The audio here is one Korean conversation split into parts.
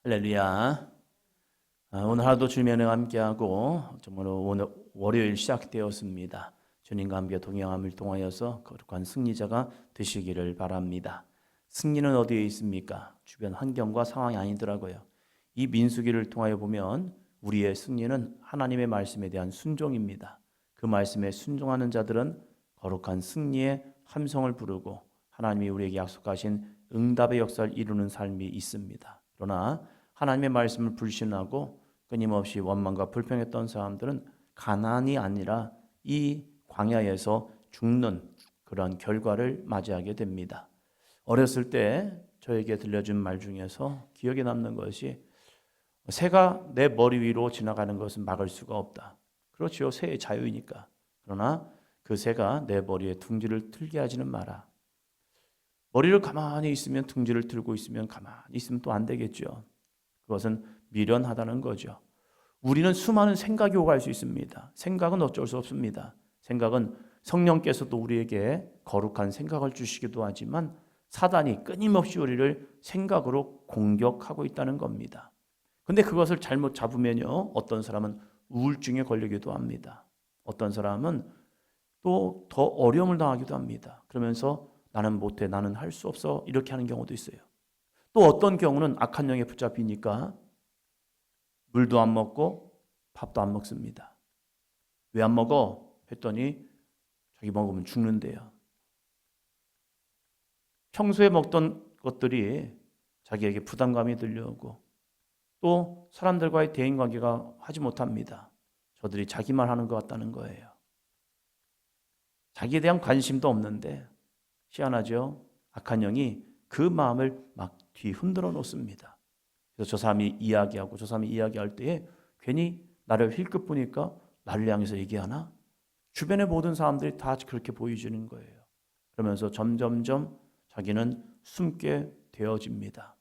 할렐루야. 오늘 하루도 주님의 은혜와 함께하고 정말로 오늘 월요일 시작되었습니다. 주님과 함께 동행함을 통하여서 거룩한 승리자가 되시기를 바랍니다. 승리는 어디에 있습니까? 주변 환경과 상황이 아니더라고요. 이 민수기를 통하여 보면 우리의 승리는 하나님의 말씀에 대한 순종입니다. 그 말씀에 순종하는 자들은 거룩한 승리의 함성을 부르고 하나님이 우리에게 약속하신 응답의 역사를 이루는 삶이 있습니다. 그러나 하나님의 말씀을 불신하고 끊임없이 원망과 불평했던 사람들은 가난이 아니라 이 광야에서 죽는 그런 결과를 맞이하게 됩니다. 어렸을 때 저에게 들려준 말 중에서 기억에 남는 것이 새가 내 머리 위로 지나가는 것은 막을 수가 없다. 그렇죠. 새의 자유이니까. 그러나 그 새가 내 머리에 둥지를 틀게 하지는 마라. 머리를 가만히 있으면 둥지를 틀고 있으면 가만히 있으면 또 안 되겠죠. 그것은 미련하다는 거죠. 우리는 수많은 생각이 오갈 수 있습니다. 생각은 어쩔 수 없습니다. 생각은 성령께서도 우리에게 거룩한 생각을 주시기도 하지만 사단이 끊임없이 우리를 생각으로 공격하고 있다는 겁니다. 근데 그것을 잘못 잡으면요, 어떤 사람은 우울증에 걸리기도 합니다. 어떤 사람은 또 더 어려움을 당하기도 합니다. 그러면서 나는 못해, 나는 할 수 없어, 이렇게 하는 경우도 있어요. 또 어떤 경우는 악한 영에 붙잡히니까 물도 안 먹고 밥도 안 먹습니다. 왜 안 먹어? 했더니 자기 먹으면 죽는데요. 평소에 먹던 것들이 자기에게 부담감이 들려오고 또 사람들과의 대인관계가 하지 못합니다. 저들이 자기만 하는 것 같다는 거예요. 자기에 대한 관심도 없는데 희한하죠? 악한 영이 그 마음을 막 뒤흔들어 놓습니다. 그래서 저 사람이 이야기하고 저 사람이 이야기할 때에 괜히 나를 힐끗 보니까 나를 향해서 얘기하나? 주변의 모든 사람들이 다 그렇게 보여주는 거예요. 그러면서 점점점 자기는 숨게 되어집니다.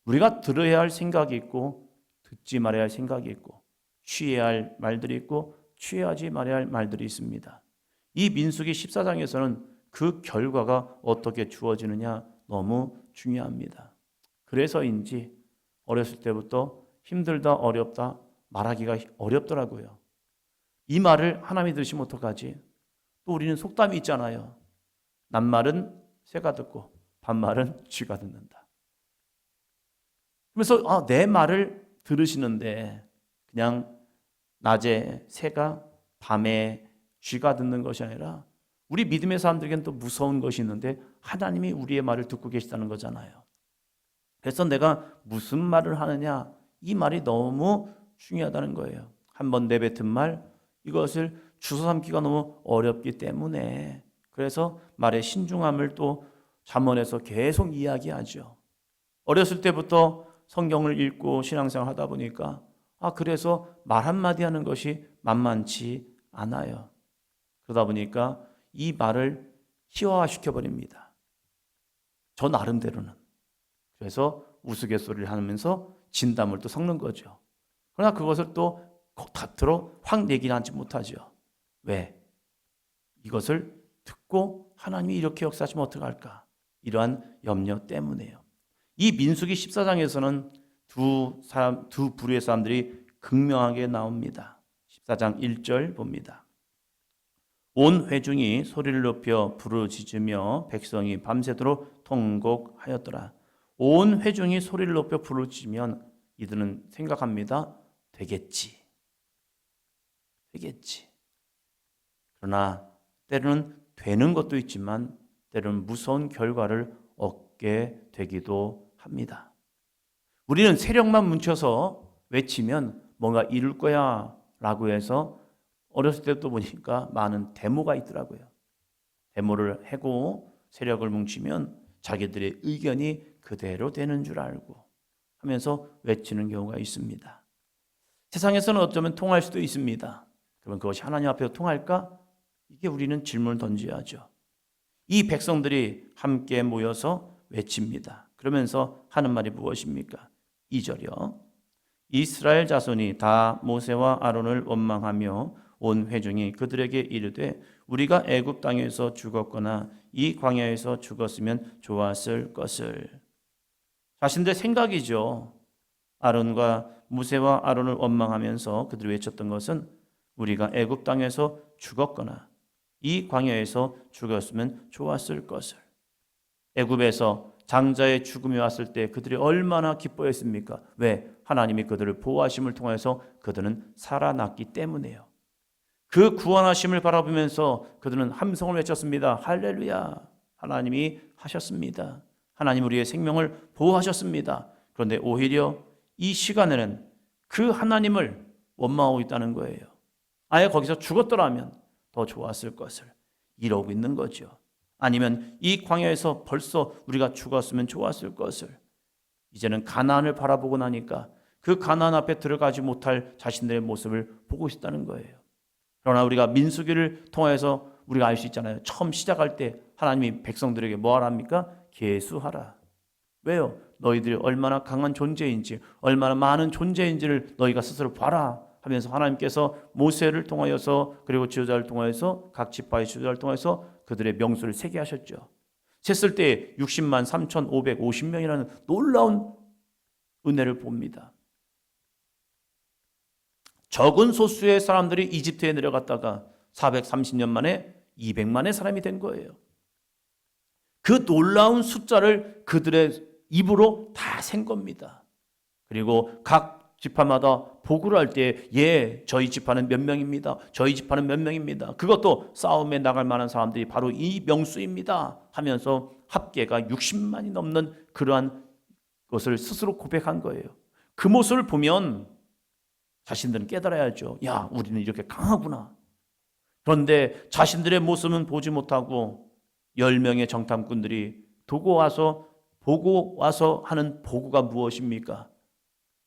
우리가 들어야 할 생각이 있고 듣지 말아야 할 생각이 있고 취해야 할 말들이 있고 취하지 말아야 할 말들이 있습니다. 이 민수기 14장에서는 그 결과가 어떻게 주어지느냐 너무 중요합니다. 그래서인지 어렸을 때부터 힘들다 어렵다 말하기가 어렵더라고요. 이 말을 하나님이 들으시면 어떡하지? 또 우리는 속담이 있잖아요. 낱말은 새가 듣고 반말은 쥐가 듣는다. 그래서 내 말을 들으시는데 그냥 낮에 새가 밤에 쥐가 듣는 것이 아니라 우리 믿음의 사람들에게는 또 무서운 것이 있는데 하나님이 우리의 말을 듣고 계시다는 거잖아요. 그래서 내가 무슨 말을 하느냐 이 말이 너무 중요하다는 거예요. 한번 내뱉은 말 이것을 주워 삼기가 너무 어렵기 때문에 그래서 말의 신중함을 또 잠언에서 계속 이야기하죠. 어렸을 때부터 성경을 읽고 신앙생활 하다 보니까 그래서 말 한마디 하는 것이 만만치 않아요. 그러다 보니까 이 말을 희화화시켜버립니다. 저 나름대로는. 그래서 우스갯소리를 하면서 진담을 또 섞는 거죠. 그러나 그것을 또 겉으로 확 내기는 하지 못하죠. 왜? 이것을 듣고 하나님이 이렇게 역사하시면 어떡할까? 이러한 염려 때문에요. 이 민수기 14장에서는 두 부류의 사람들이 극명하게 나옵니다. 14장 1절 봅니다. 온 회중이 소리를 높여 부르짖으며 백성이 밤새도록 통곡하였더라. 온 회중이 소리를 높여 부르짖으면 이들은 생각합니다. 되겠지. 그러나 때로는 되는 것도 있지만 때로는 무서운 결과를 얻게 되기도 합니다. 우리는 세력만 뭉쳐서 외치면 뭔가 이룰 거야 라고 해서 어렸을 때부터 보니까 많은 데모가 있더라고요. 데모를 하고 세력을 뭉치면 자기들의 의견이 그대로 되는 줄 알고 하면서 외치는 경우가 있습니다. 세상에서는 어쩌면 통할 수도 있습니다. 그러면 그것이 하나님 앞에서 통할까? 이게 우리는 질문을 던져야죠. 이 백성들이 함께 모여서 외칩니다. 그러면서 하는 말이 무엇입니까? 2절이요. 이스라엘 자손이 다 모세와 아론을 원망하며 온 회중이 그들에게 이르되 우리가 애굽 땅에서 죽었거나 이 광야에서 죽었으면 좋았을 것을. 자신들 생각이죠. 아론과 무세와 아론을 원망하면서 그들이 외쳤던 것은 우리가 애굽 땅에서 죽었거나 이 광야에서 죽었으면 좋았을 것을. 애굽에서 장자의 죽음이 왔을 때 그들이 얼마나 기뻐했습니까? 왜? 하나님이 그들을 보호하심을 통해서 그들은 살아났기 때문에요. 그 구원하심을 바라보면서 그들은 함성을 외쳤습니다. 할렐루야! 하나님이 하셨습니다. 하나님 우리의 생명을 보호하셨습니다. 그런데 오히려 이 시간에는 그 하나님을 원망하고 있다는 거예요. 아예 거기서 죽었더라면 더 좋았을 것을 이러고 있는 거죠. 아니면 이 광야에서 벌써 우리가 죽었으면 좋았을 것을. 이제는 가나안을 바라보고 나니까 그 가나안 앞에 들어가지 못할 자신들의 모습을 보고 있다는 거예요. 그러나 우리가 민수기를 통해서 우리가 알 수 있잖아요. 처음 시작할 때 하나님이 백성들에게 뭐 하랍니까? 계수하라. 왜요? 너희들이 얼마나 강한 존재인지, 얼마나 많은 존재인지를 너희가 스스로 봐라 하면서 하나님께서 모세를 통하여서, 그리고 지도자를 통하여서, 각 지파의 지도자를 통해서 그들의 명수를 세게 하셨죠. 셌을 때 60만 3,550명이라는 놀라운 은혜를 봅니다. 적은 소수의 사람들이 이집트에 내려갔다가 430년 만에 200만의 사람이 된 거예요. 그 놀라운 숫자를 그들의 입으로 다 센 겁니다. 그리고 각 지파마다 보고를 할 때 저희 지파는 몇 명입니다. 저희 지파는 몇 명입니다. 그것도 싸움에 나갈 만한 사람들이 바로 이 명수입니다 하면서 합계가 60만이 넘는 그러한 것을 스스로 고백한 거예요. 그 모습을 보면 자신들은 깨달아야죠. 야, 우리는 이렇게 강하구나. 그런데 자신들의 모습은 보지 못하고 10명의 정탐꾼들이 보고 와서 하는 보고가 무엇입니까?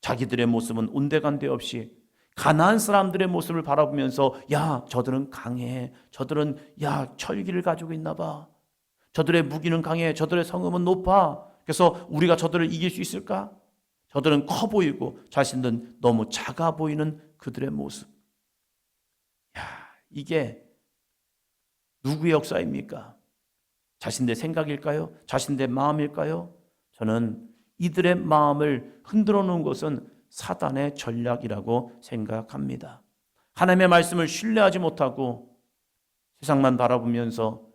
자기들의 모습은 온데간데 없이 가나안 사람들의 모습을 바라보면서 야, 저들은 강해. 저들은 철기를 가지고 있나 봐. 저들의 무기는 강해. 저들의 성음은 높아. 그래서 우리가 저들을 이길 수 있을까? 저들은 커 보이고 자신들은 너무 작아 보이는 그들의 모습. 이게 누구의 역사입니까? 자신들의 생각일까요? 자신들의 마음일까요? 저는 이들의 마음을 흔들어 놓은 것은 사단의 전략이라고 생각합니다. 하나님의 말씀을 신뢰하지 못하고 세상만 바라보면서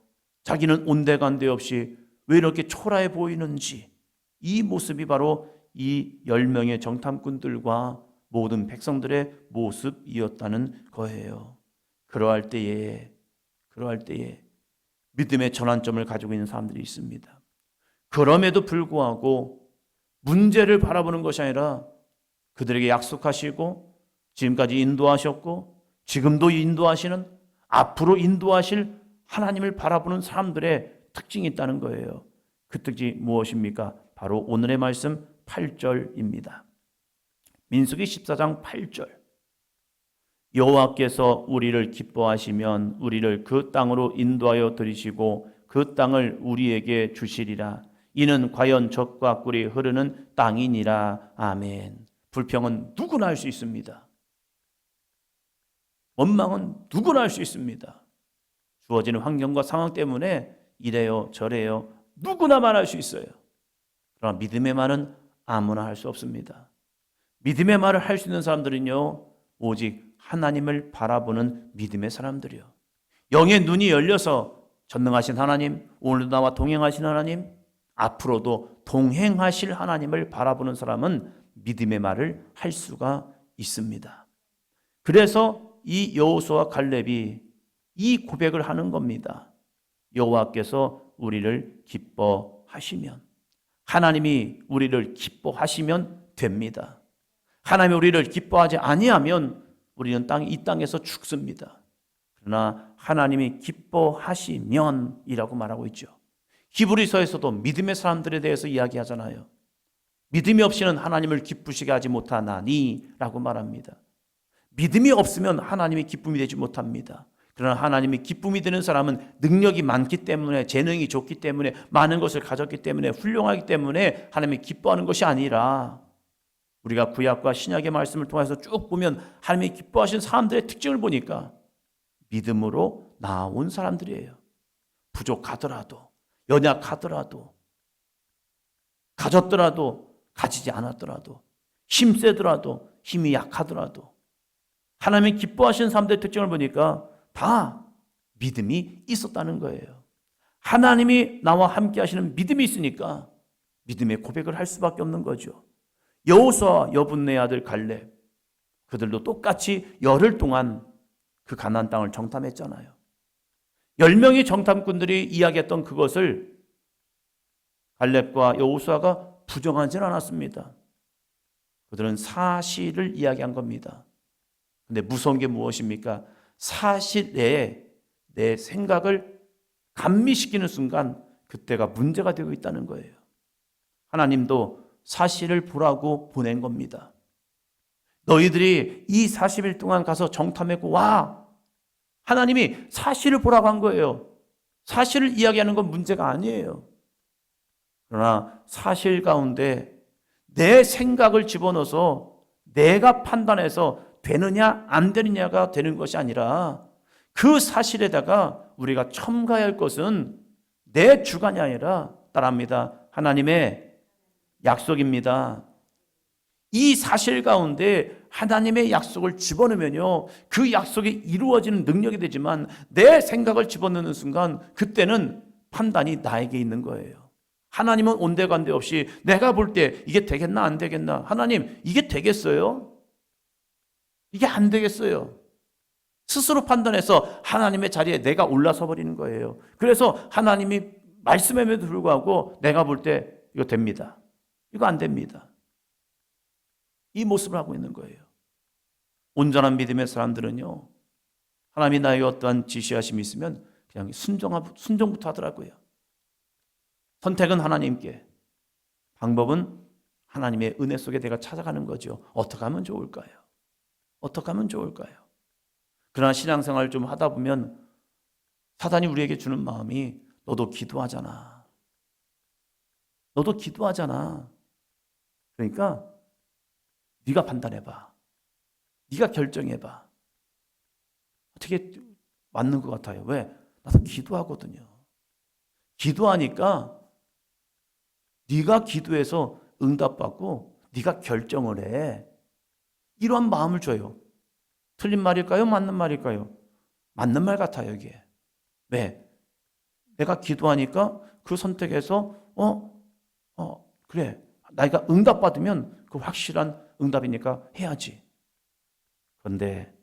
자기는 온데간데 없이 왜 이렇게 초라해 보이는지, 이 모습이 바로 이 10명의 정탐꾼들과 모든 백성들의 모습이었다는 거예요. 그러할 때에 믿음의 전환점을 가지고 있는 사람들이 있습니다. 그럼에도 불구하고 문제를 바라보는 것이 아니라 그들에게 약속하시고 지금까지 인도하셨고 지금도 인도하시는, 앞으로 인도하실 하나님을 바라보는 사람들의 특징이 있다는 거예요. 그 특징이 무엇입니까? 바로 오늘의 말씀 8절입니다. 민수기 14장 8절. 여호와께서 우리를 기뻐하시면 우리를 그 땅으로 인도하여 들이시고 그 땅을 우리에게 주시리라. 이는 과연 젖과 꿀이 흐르는 땅이니라. 아멘. 불평은 누구나 할 수 있습니다. 원망은 누구나 할 수 있습니다. 주어지는 환경과 상황 때문에 이래요 저래요 누구나 말할 수 있어요. 그러나 믿음의 말은 아무나 할 수 없습니다. 믿음의 말을 할 수 있는 사람들은요, 오직 하나님을 바라보는 믿음의 사람들이요. 영의 눈이 열려서 전능하신 하나님, 오늘도 나와 동행하신 하나님, 앞으로도 동행하실 하나님을 바라보는 사람은 믿음의 말을 할 수가 있습니다. 그래서 이 여호수아와 갈렙이 이 고백을 하는 겁니다. 여호와께서 우리를 기뻐하시면, 하나님이 우리를 기뻐하시면 됩니다. 하나님이 우리를 기뻐하지 아니하면 우리는 이 땅에서 죽습니다. 그러나 하나님이 기뻐하시면이라고 말하고 있죠. 히브리서에서도 믿음의 사람들에 대해서 이야기하잖아요. 믿음이 없이는 하나님을 기쁘시게 하지 못하나니 라고 말합니다. 믿음이 없으면 하나님이 기쁨이 되지 못합니다. 그러나 하나님이 기쁨이 되는 사람은 능력이 많기 때문에, 재능이 좋기 때문에, 많은 것을 가졌기 때문에, 훌륭하기 때문에 하나님이 기뻐하는 것이 아니라, 우리가 구약과 신약의 말씀을 통해서 쭉 보면 하나님이 기뻐하시는 사람들의 특징을 보니까 믿음으로 나온 사람들이에요. 부족하더라도, 연약하더라도, 가졌더라도, 가지지 않았더라도, 힘 세더라도, 힘이 약하더라도 하나님이 기뻐하시는 사람들의 특징을 보니까 다 믿음이 있었다는 거예요. 하나님이 나와 함께 하시는 믿음이 있으니까 믿음의 고백을 할 수밖에 없는 거죠. 여호수아와 여분네 아들 갈렙, 그들도 똑같이 열흘 동안 그 가나안 땅을 정탐했잖아요. 10명의 정탐꾼들이 이야기했던 그것을 갈렙과 여호수아가 부정하지는 않았습니다. 그들은 사실을 이야기한 겁니다. 근데 무서운 게 무엇입니까? 사실에 내 생각을 감미시키는 순간 그때가 문제가 되고 있다는 거예요. 하나님도 사실을 보라고 보낸 겁니다. 너희들이 이 40일 동안 가서 정탐했고 와! 하나님이 사실을 보라고 한 거예요. 사실을 이야기하는 건 문제가 아니에요. 그러나 사실 가운데 내 생각을 집어넣어서 내가 판단해서 되느냐 안 되느냐가 되는 것이 아니라 그 사실에다가 우리가 첨가해야 할 것은 내 주관이 아니라 따라합니다. 하나님의 약속입니다. 이 사실 가운데 하나님의 약속을 집어넣으면요, 그 약속이 이루어지는 능력이 되지만 내 생각을 집어넣는 순간 그때는 판단이 나에게 있는 거예요. 하나님은 온데간데 없이 내가 볼 때 이게 되겠나 안 되겠나, 하나님 이게 되겠어요? 이게 안 되겠어요. 스스로 판단해서 하나님의 자리에 내가 올라서 버리는 거예요. 그래서 하나님이 말씀임에도 불구하고 내가 볼 때 이거 됩니다, 이거 안 됩니다, 이 모습을 하고 있는 거예요. 온전한 믿음의 사람들은요, 하나님이 나에게 어떠한 지시하심이 있으면 그냥 순종부터 하더라고요. 선택은 하나님께, 방법은 하나님의 은혜 속에 내가 찾아가는 거죠. 어떻게 하면 좋을까요? 어떻게 하면 좋을까요? 그러나 신앙생활을 좀 하다 보면 사단이 우리에게 주는 마음이 너도 기도하잖아, 너도 기도하잖아, 그러니까 네가 판단해봐, 네가 결정해봐. 어떻게 맞는 것 같아요? 왜? 나도 기도하거든요. 기도하니까 네가 기도해서 응답받고 네가 결정을 해, 이러한 마음을 줘요. 틀린 말일까요? 맞는 말일까요? 맞는 말 같아요, 이게. 왜? 내가 기도하니까 그 선택에서 그래, 내가 응답받으면 그 확실한 응답이니까 해야지. 그런데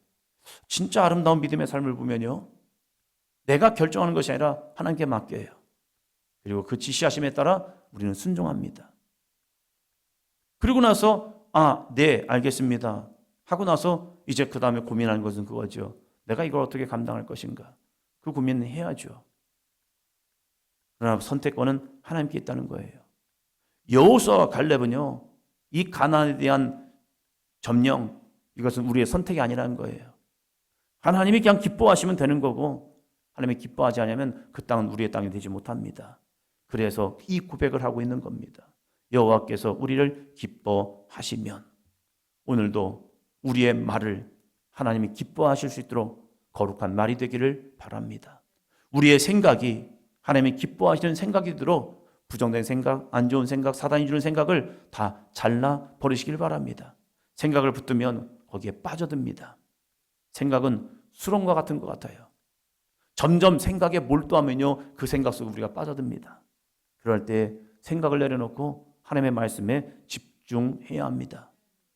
진짜 아름다운 믿음의 삶을 보면요, 내가 결정하는 것이 아니라 하나님께 맡겨요. 그리고 그 지시하심에 따라 우리는 순종합니다. 그리고 나서 네, 알겠습니다 하고 나서 이제 그 다음에 고민하는 것은 그거죠. 내가 이걸 어떻게 감당할 것인가, 그 고민은 해야죠. 그러나 선택권은 하나님께 있다는 거예요. 여호수아와 갈렙은요, 이 가나안에 대한 점령, 이것은 우리의 선택이 아니라는 거예요. 하나님이 그냥 기뻐하시면 되는 거고, 하나님이 기뻐하지 않으면 그 땅은 우리의 땅이 되지 못합니다. 그래서 이 고백을 하고 있는 겁니다. 여호와께서 우리를 기뻐하시면, 오늘도 우리의 말을 하나님이 기뻐하실 수 있도록 거룩한 말이 되기를 바랍니다. 우리의 생각이 하나님이 기뻐하시는 생각이 되도록 부정된 생각, 안 좋은 생각, 사단이 주는 생각을 다 잘라 버리시길 바랍니다. 생각을 붙들면 거기에 빠져듭니다. 생각은 수렁과 같은 것 같아요. 점점 생각에 몰두하면요, 그 생각 속에 우리가 빠져듭니다. 그럴 때 생각을 내려놓고 하나님의 말씀에 집중해야 합니다.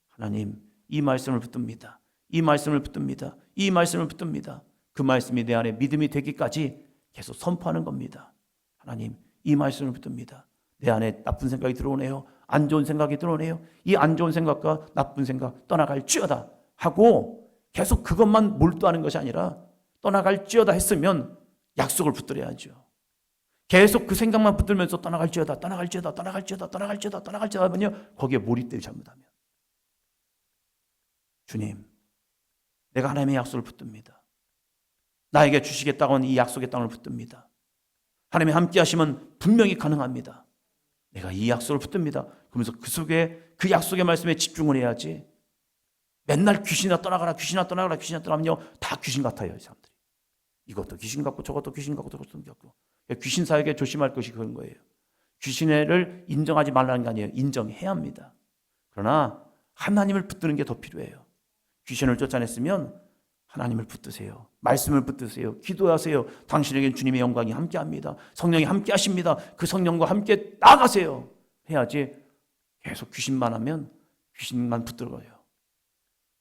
하나님, 이 말씀을 붙듭니다. 이 말씀을 붙듭니다. 이 말씀을 붙듭니다. 그 말씀이 내 안에 믿음이 되기까지 계속 선포하는 겁니다. 하나님, 이 말씀을 붙듭니다. 내 안에 나쁜 생각이 들어오네요, 안 좋은 생각이 들어오네요, 이 안 좋은 생각과 나쁜 생각 떠나갈지어다 하고 계속 그것만 몰두하는 것이 아니라 떠나갈지어다 했으면 약속을 붙들어야죠. 계속 그 생각만 붙들면서 떠나갈지어다, 떠나갈지어다, 떠나갈지어다, 떠나갈지어다, 떠나갈지어다 하면요, 거기에 몰입되기 잘못하면, 주님, 내가 하나님의 약속을 붙듭니다. 나에게 주시겠다고 하는 이 약속의 땅을 붙듭니다. 하나님이 함께 하시면 분명히 가능합니다. 내가 이 약속을 붙듭니다. 그러면서 그 속에, 그 약속의 말씀에 집중을 해야지, 맨날 귀신이나 떠나가라, 귀신이나 떠나가라, 귀신이나 떠나면요, 다 귀신 같아요, 이 사람들이. 이것도 귀신 같고 저것도 귀신 같고 저것도 귀신 같고. 귀신 사역에 조심할 것이 그런 거예요. 귀신을 인정하지 말라는 게 아니에요. 인정해야 합니다. 그러나 하나님을 붙드는 게 더 필요해요. 귀신을 쫓아냈으면 하나님을 붙드세요. 말씀을 붙드세요. 기도하세요. 당신에게 주님의 영광이 함께합니다. 성령이 함께하십니다. 그 성령과 함께 나아가세요. 해야지 계속 귀신만 하면 귀신만 붙들어요.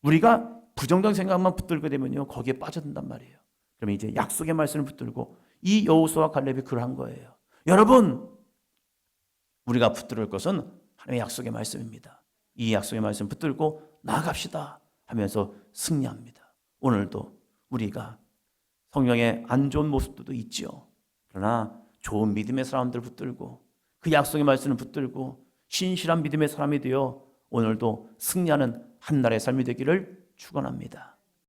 우리가 부정적인 생각만 붙들게 되면요, 거기에 빠져든단 말이에요. 그러면 이제 약속의 말씀을 붙들고, 이 여호수아와 갈렙이 그러한 거예요. 여러분, 우리가 붙들 것은 하나님의 약속의 말씀입니다. 이 약속의 말씀 붙들고 나아갑시다 하면서 승리합니다. 오늘도 우리가 성령의 안 좋은 모습도 있죠. 그러나 좋은 믿음의 사람들 붙들고 그 약속의 말씀을 붙들고 신실한 믿음의 사람이 되어 오늘도 승리하는 한 날의 삶이 되기를 축원합니다.